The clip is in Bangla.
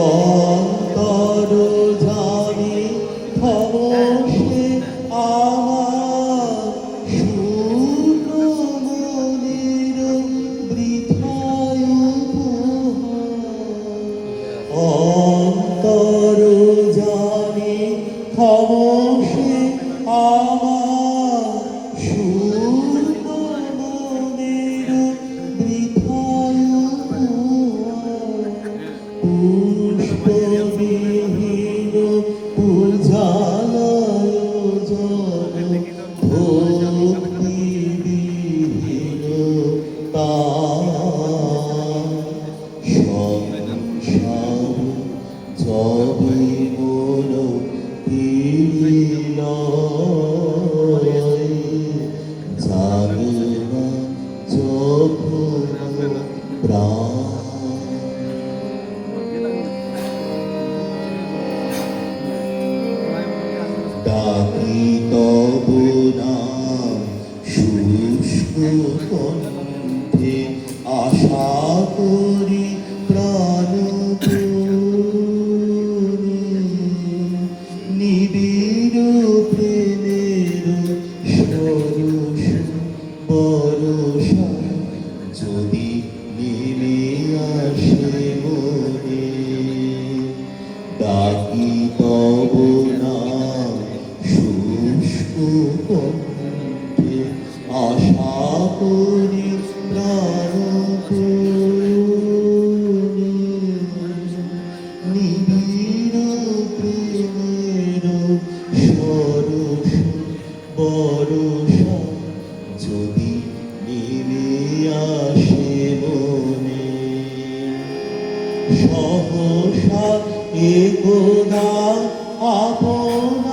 অন্তর জানি খবসে আমার শূন্য মনের বৃথায় অন্তর জানি খবসে আমার শূন্য মনের বৃথায় পুষ্পবিহীন পূজালয় জন ভক্তিবিহীন তার সংসার যবে মন পীড়িলয় জাগে না যখন প্রাণ ডাকি তবু নাম শুষ্ক কণ্ঠে আশা করি প্রাণ নিবিড় প্রেমের সরস বরষা যদি নেমে আসে মনে ডাকি তবু নাম শুষ্ক কণ্ঠে আশা করি প্রাণ নিবিড় প্রেমের সরস বরষা যদি নেমে আসে মনে সহসা একদা আপন